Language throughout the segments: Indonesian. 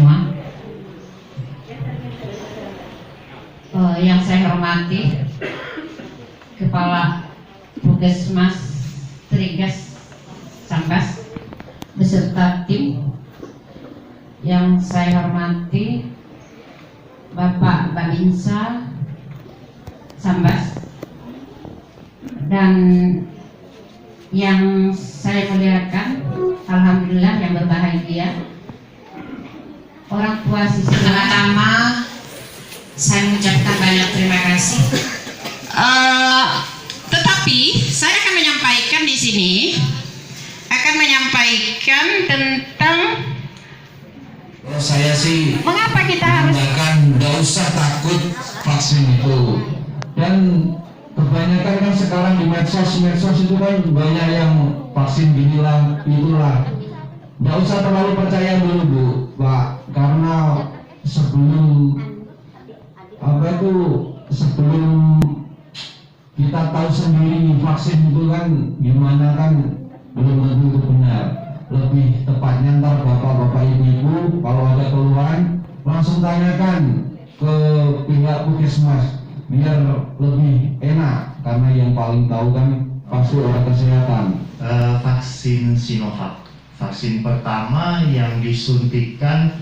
semua. Yang saya hormati Kepala Puskesmas Trigas Sambas beserta tim. Yang saya hormati Bapak Babinsa Sambas, dan yang saya muliakan, alhamdulillah yang berbahagia, orang tua siswa. Pertama-tama saya mengucapkan banyak terima kasih. Tetapi saya akan menyampaikan di sini, tentang saya sih mengapa kita harus nggak usah takut vaksin itu. Dan kebanyakan kan sekarang di medsos itu kan banyak yang vaksin ginilah itulah. Nggak usah terlalu percaya dulu Bu, Pak, karena sebelum kita tahu sendiri vaksin itu kan gimana kan belum tentu itu benar. Lebih tepatnya ntar bapak-bapak ibu kalau ada keluhan langsung tanyakan ke pihak puskesmas biar lebih enak, karena yang paling tahu kan pasti orang kesehatan. Vaksin Sinovac, vaksin pertama yang disuntikan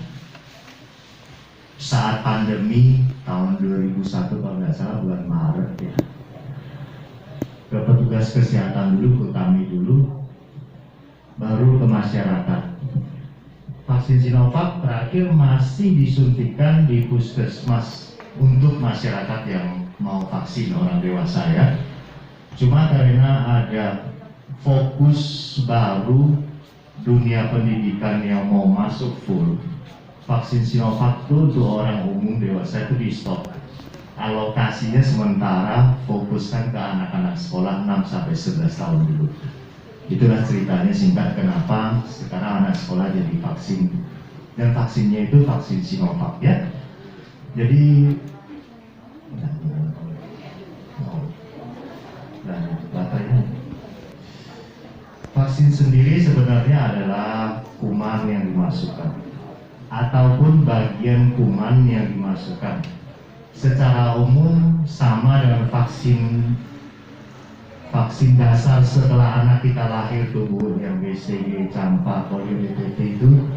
saat pandemi tahun 2001 kalau nggak salah bulan Maret ya. Ke petugas kesehatan dulu, ke kami dulu, baru ke masyarakat. Vaksin Sinovac terakhir masih disuntikan di puskesmas untuk masyarakat yang mau vaksin orang dewasa ya. Cuma karena ada fokus baru dunia pendidikan yang mau masuk full, vaksin Sinovac itu untuk orang umum dewasa itu di stop. Alokasinya sementara fokuskan ke anak-anak sekolah 6-11 tahun dulu. Itulah ceritanya singkat kenapa sekarang anak sekolah jadi vaksin, dan vaksinnya itu vaksin Sinovac ya. Jadi vaksin sendiri sebenarnya adalah kuman yang dimasukkan ataupun bagian kuman yang dimasukkan. Secara umum sama dengan vaksin dasar setelah anak kita lahir tubuh yang BCG, campak, polio, DPT itu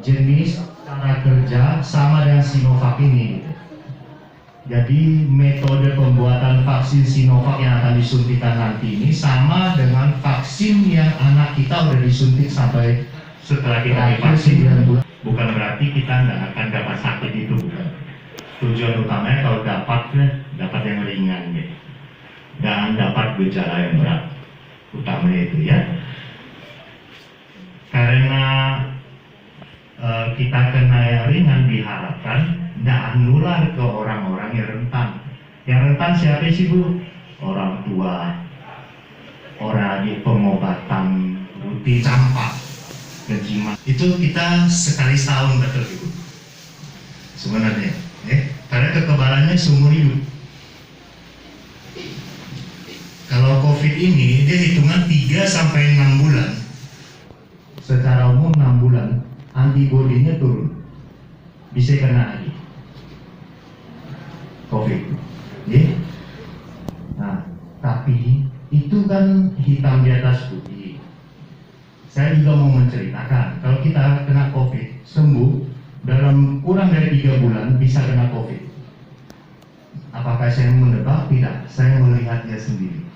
jenis cara kerja sama dengan Sinovac ini. Jadi metode pembuatan vaksin Sinovac yang akan disuntikan nanti ini sama dengan vaksin yang anak kita udah disuntik sampai setelah kita divaksin. Bukan berarti kita nggak akan dapat sakit itu, bukan. Tujuan utamanya kalau dapat yang ringan gitu. Dan dapat gejala yang berat, utamanya itu ya. Karena kita kena yang ringan diharapkan tidak menular ke orang-orang yang rentan. Yang rentan siapa sih Bu? Orang tua, orang di pengobatan rutin, campak, kejimat. Itu kita sekali setahun betul Ibu. Sebenarnya, karena kekebalannya seumur hidup. Kalau COVID ini dia hitungan 3-6 bulan. Secara umum 6 bulan antibodinya turun, bisa kena lagi COVID. Nah, tapi itu kan hitam di atas putih. Saya juga mau menceritakan kalau kita kena COVID sembuh dalam kurang dari 3 bulan bisa kena COVID. Apakah saya menebak? Tidak, saya melihatnya sendiri.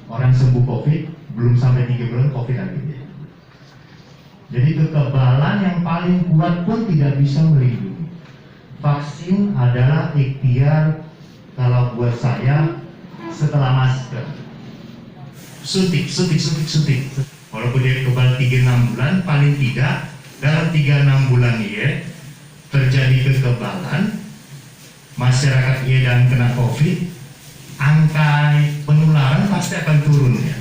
Orang sembuh COVID belum sampai 3 bulan COVID lagi. Jadi kekebalan yang paling kuat pun tidak bisa melindungi. Vaksin adalah ikhtiar kalau buat saya setelah masker. Suntik. Walaupun dia kebal 3-6 bulan, paling tidak dalam 3-6 bulan ini terjadi kekebalan, masyarakat dan kena COVID, angka penularan pasti akan turun ya.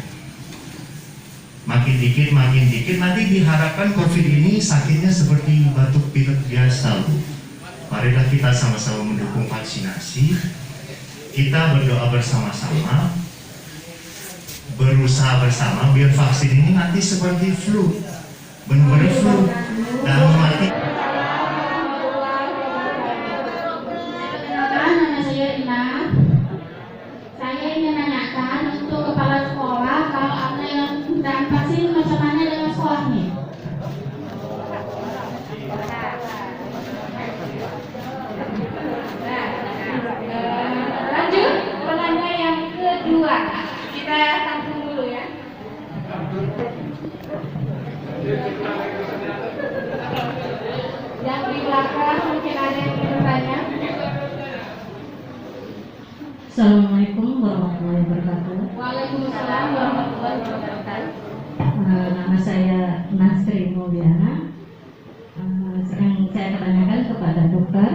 Makin dikit, nanti diharapkan COVID ini sakitnya seperti batuk pilek biasa Bu. Marilah kita sama-sama mendukung vaksinasi, kita berdoa bersama-sama, berusaha bersama biar vaksin ini nanti seperti flu, benar-benar flu dan mematikan. di belakang mungkin ada yang ingin bertanya. Assalamualaikum warahmatullahi wabarakatuh. Waalaikumsalam warahmatullahi wabarakatuh. Nama saya Nasri Mulyana. Yang saya tanyakan kepada dokter,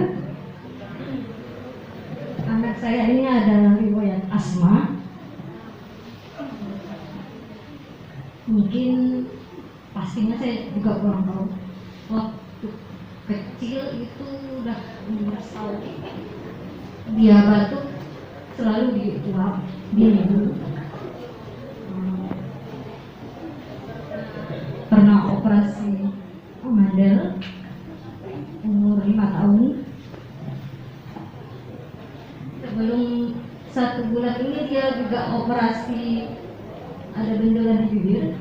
anak saya ini ada riwayat asma. Mungkin pastinya saya juga kurang tahu. Waktu kecil itu udah 15 tahun. Dia batuk selalu diuap, diminum. Pernah operasi mandel umur 5 tahun. Sebelum 1 bulan ini dia juga operasi ada benjolan di bibir.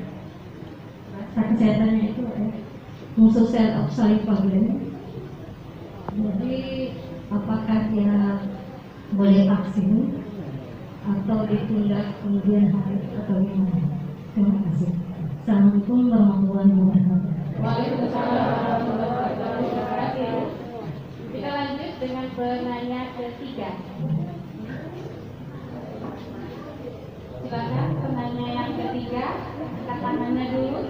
Kesehatannya itu musuh sel oxaliplatin. Jadi apakah dia boleh vaksin atau ditunda kemudian hari atau gimana? Terima kasih. Assalamualaikum warahmatullahi wabarakatuh. Waalaikumsalam warahmatullahi wabarakatuh. Terima kasih. Kita lanjut dengan penanya ketiga. Silakan penanya yang ketiga, angkat tangannya dulu.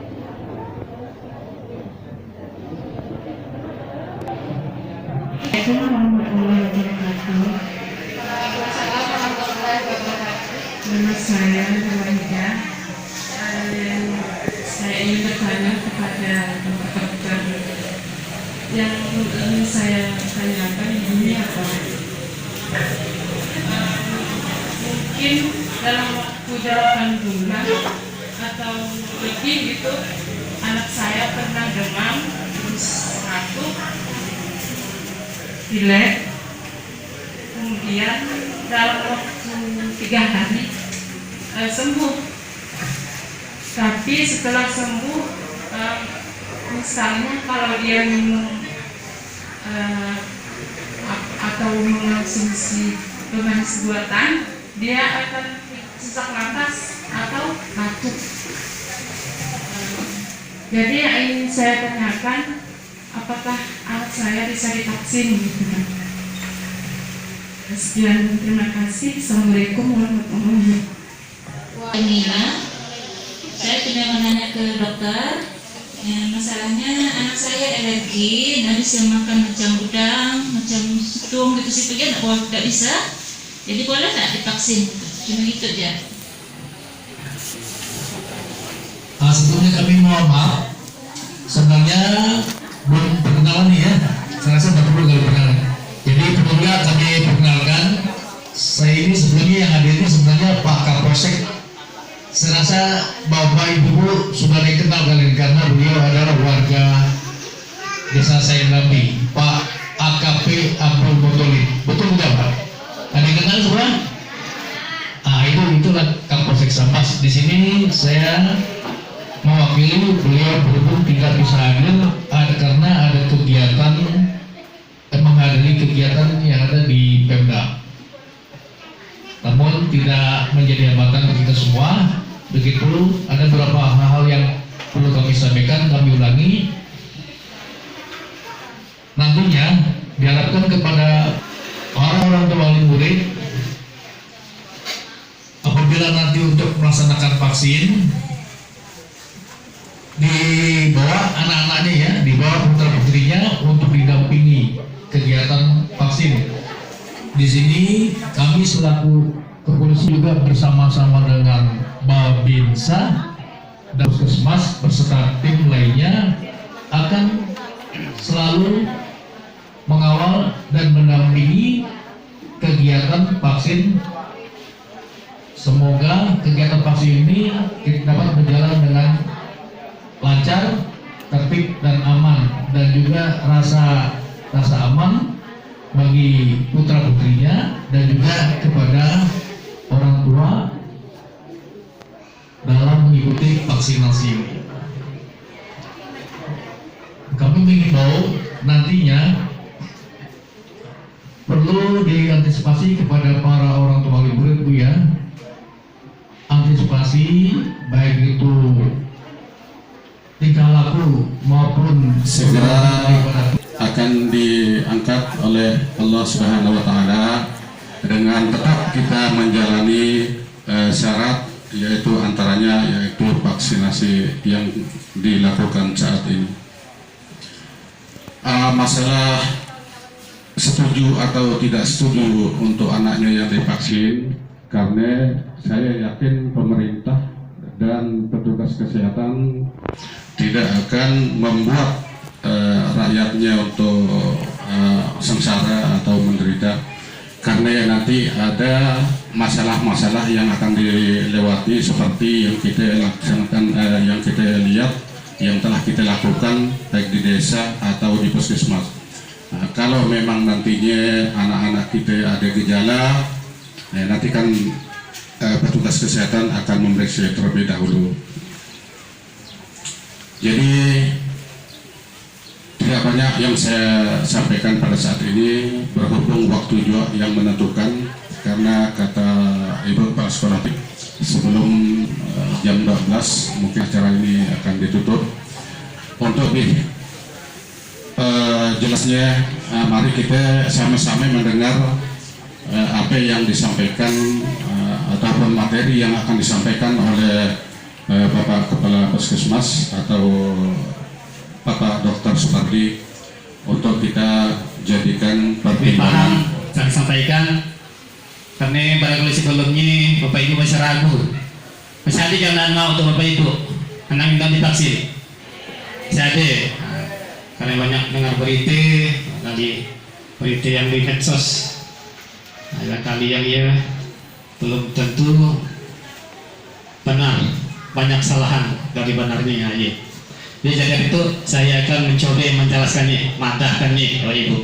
Assalamualaikum warahmatullahi wabarakatuh. Waalaikumsalam warahmatullahi wabarakatuh. Nama saya Ruwaida. Saya ingin bertanya kepada dokter. Yang ingin saya tanyakan ini apa? Mungkin dalam waktu 8 bulan atau lebih itu anak saya pernah demam, terus batuk, pilek. Kemudian dalam waktu 3 hari sembuh. Tapi setelah sembuh, misalnya kalau dia minum atau mengonsumsi pemanis buatan, dia akan sesak napas atau batuk. Jadi yang ingin saya tanyakan, apakah anak saya bisa divaksin gitu kan? Sekian, terima kasih. Assalamualaikum warahmatullahi wabarakatuh. Saya sudah menanya ke dokter. Masalahnya anak saya alergi, nggak bisa makan macam udang, macam situng gitu situ dia nggak bisa. Jadi boleh nggak divaksin? Cuma gitu aja. Sebelumnya kami mohon maaf, sebenarnya belum perkenalan nih ya. Saya rasa baru kali perkenalan. Jadi pertama kami perkenalkan, saya ini sebelumnya yang hadir ini sebenarnya Pak Kapolsek. Saya rasa Bapak Ibu sudah dikenal kalian karena beliau adalah warga Desa Sainlambi, Pak AKP Abdul Mutolib. Betul tidak Pak? Ada yang kenal semua? Itulah Kapolsek Sambas. Di sini saya mewakili beliau berhubung tidak bisa hadir karena ada kegiatan menghadiri kegiatan yang ada di Pemda. Namun tidak menjadi hambatan bagi kita semua. Begitu ada beberapa hal-hal yang perlu kami sampaikan, kami ulangi. Nantinya diharapkan kepada orang-orang tua wali murid, apabila nanti untuk melaksanakan vaksin, dibawa anak-anaknya ya, dibawa putra putrinya untuk didampingi kegiatan vaksin. Di sini kami selaku kepolisian juga bersama-sama dengan Babinsa dan Puskesmas beserta tim lainnya akan selalu mengawal dan mendampingi kegiatan vaksin. Semoga kegiatan vaksin ini dapat berjalan dengan lancar, tertib dan aman, dan juga rasa aman bagi putra putrinya dan juga kepada orang tua dalam mengikuti vaksinasi ini. Kami mengimbau nantinya perlu diantisipasi kepada para orang tua murid ya, antisipasi baik itu tingkah laku maupun segera akan diangkat oleh Allah Subhanahu wa taala dengan tetap kita menjalani syarat, yaitu antaranya yaitu vaksinasi yang dilakukan saat ini. Masalah setuju atau tidak setuju untuk anaknya yang divaksin, karena saya yakin pemerintah dan petugas kesehatan tidak akan membuat rakyatnya untuk sengsara atau menderita, karena nanti ada masalah-masalah yang akan dilewati seperti yang kita laksanakan, yang kita lihat, yang telah kita lakukan baik di desa atau di puskesmas. Kalau memang nantinya anak-anak kita ada gejala, nanti kan petugas kesehatan akan memeriksa terlebih dahulu. Jadi tidak banyak yang saya sampaikan pada saat ini, berhubung waktu juga yang menentukan, karena kata Ibu Kepala Sekolah sebelum jam 12 mungkin acara ini akan ditutup. Untuk jelasnya, mari kita sama-sama mendengar apa yang disampaikan ataupun materi yang akan disampaikan oleh Bapak Kepala Puskesmas atau Bapak Dr. Supardi untuk kita jadikan pertimbangan. Saya sampaikan karena barangkali sebelumnya Bapak Ibu masih ragu. Masih ada yang mau untuk Bapak Ibu anak yang divaksin. Masih ada. Karena banyak dengar berita, kali berita yang di medsos, ada kali yang ya belum tentu benar, banyak kesalahan dari benarnya ya. Jadi dari itu saya akan mencoba menjelaskannya, madahkannya Bapak Ibu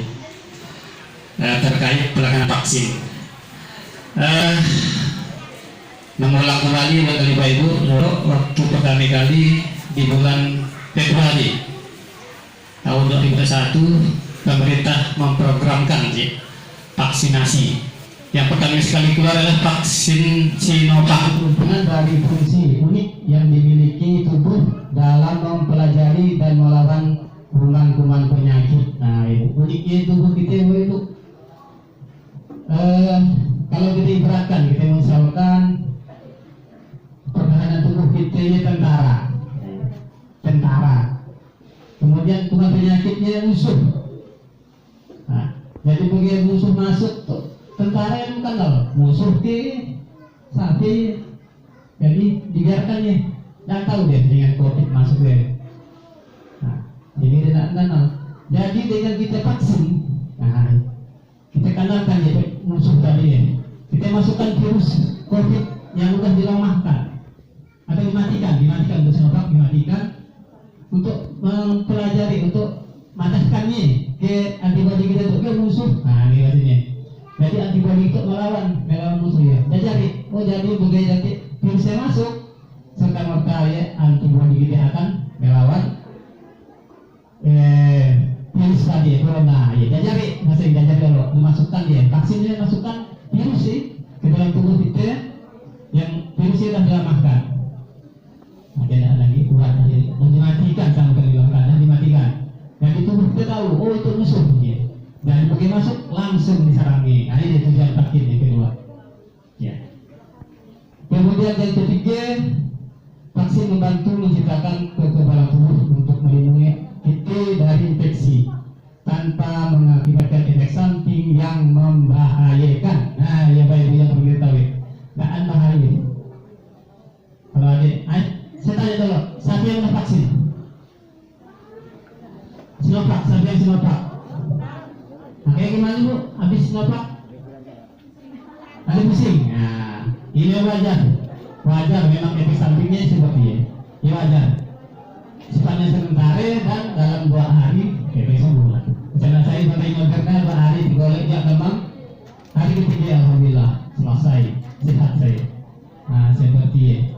terkait pelaksanaan vaksin. Mengulang kembali dari Bapak Ibu, waktu pertama kali di bulan Februari tahun 2021 pemerintah memprogramkan vaksinasi. Yang pertama sekali keluar adalah vaksin Sinovac. Hubungan dari fungsi unik yang dimiliki tubuh dalam mempelajari dan melawan kuman-kuman penyakit. Nah, itu uniknya tubuh kita itu. Kalau kita ibaratkan, kita misalkan pertahanan tubuh kita ini tentara. Kemudian kuman penyakitnya musuh. Nah, jadi begitu musuh masuk tuh, tentara yang kenal musuh ke sapi, jadi dibiarkannya, nggak tahu deh dengan COVID masuk deh. Nah, jadi tidak kenal. Jadi dengan kita vaksin, nah kita kenalkan ya musuh tadi ya. Kita masukkan virus COVID yang sudah dilemahkan atau dimatikan bersama dimatikan untuk mempelajari, untuk matahkannya ke antibodi kita untuk ke musuh. Nah ini artinya. Jadi antibodi itu melawan musuh ya. Jadi begitu virusnya masuk, serta merta ya antibodi kita akan melawan virus tadi corona ya. Jadi masih diajar kalau dimasukkan dia vaksinnya, masukkan virus sih ke dalam tubuh kita yang virusnya sudah dilemahkan. Nah, tidak lagi kuat, dimatikan sama sekali dimatikan. Dan tubuh kita tahu, oh itu musuh ya. Dan begitu masuk langsung diserangi. Nah ini tujuan vaksin yang kedua. Ya. Kemudian yang ketiga, vaksin membantu menciptakan kekebalan tubuh untuk melindungi kita dari infeksi tanpa mengakibatkan efek samping yang membahayakan. Nah, ya baik yang perlu diketahui. Nggak bahaya. Kalau ada, saya tanya dulu, siapa yang sudah vaksin? Sinovac, siapa yang Sinovac? Nah, kayak gimana Bu? Habis Sinovac? Ada pusing? Nah, ini wajar memang efek sampingnya seperti ini. Ini wajar. Sifatnya sementara dan dalam 2 hari efek sembuh. Misalnya saya pakai Moderna 2 hari digolek ya memang hari ketiga alhamdulillah selesai, sehat saya. Nah, seperti ini.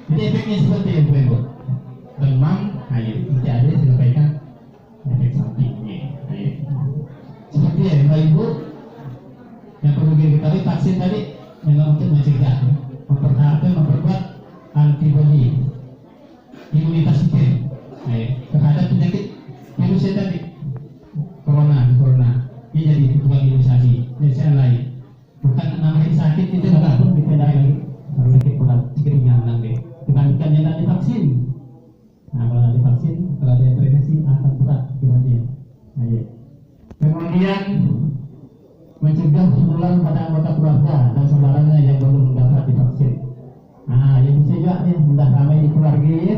Jadi efeknya seperti itu Bu. Demam, ayo tidak ada disampaikan efek sampingnya. Ayo. Seperti ya Bapak Ibu, yang perlu diketahui vaksin tadi memang untuk mencegah, memperkuat antibodi imunitas kita terhadap penyakit virusnya tadi. corona. Ini jadi tukang imunisasi. Ini saya lain. Bukan namanya sakit itu nggak pun kita lagi baru sakit pulang keringan nanti. Bukan yang tadi vaksin. Nah kalau tadi vaksin, kalau ada terinfeksi akan berat akibatnya. Nah, ya. Kemudian mencegah penularan pada anggota keluarga dan saudaranya yang belum dapat divaksin. Nah, yang bisa juga nih, sudah ramai di keluarga ya,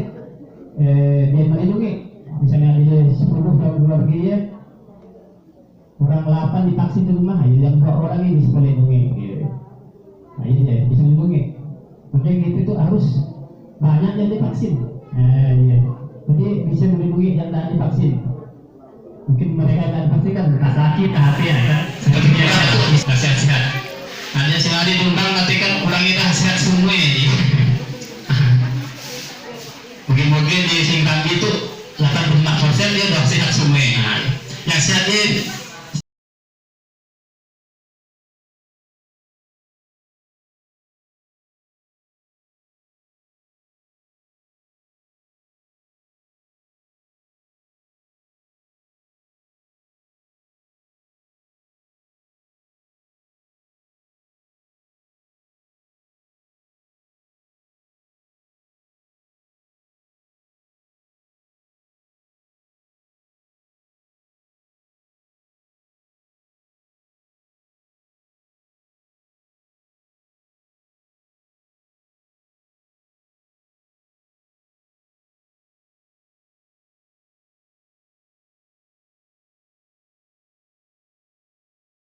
dia melindungi. Misalnya ada 10 dalam keluarga ya, kurang 8 divaksin di rumah, ya, yang 2 orang ini bisa melindungi. Gitu. Nah, ini ya, bisa melindungi. Makanya gitu itu harus banyak yang divaksin. Iya. Jadi bisa melindungi yang tidak divaksin. Mungkin mereka yang divaksin kan sakit, hati ya kan. Seperti biasa, sehat-sehat. Hanya sekali diundang nanti kan orang kita sehat semua ini. Mungkin di Singkang itu 80% dia udah sehat semua. Nah, yang sehat ini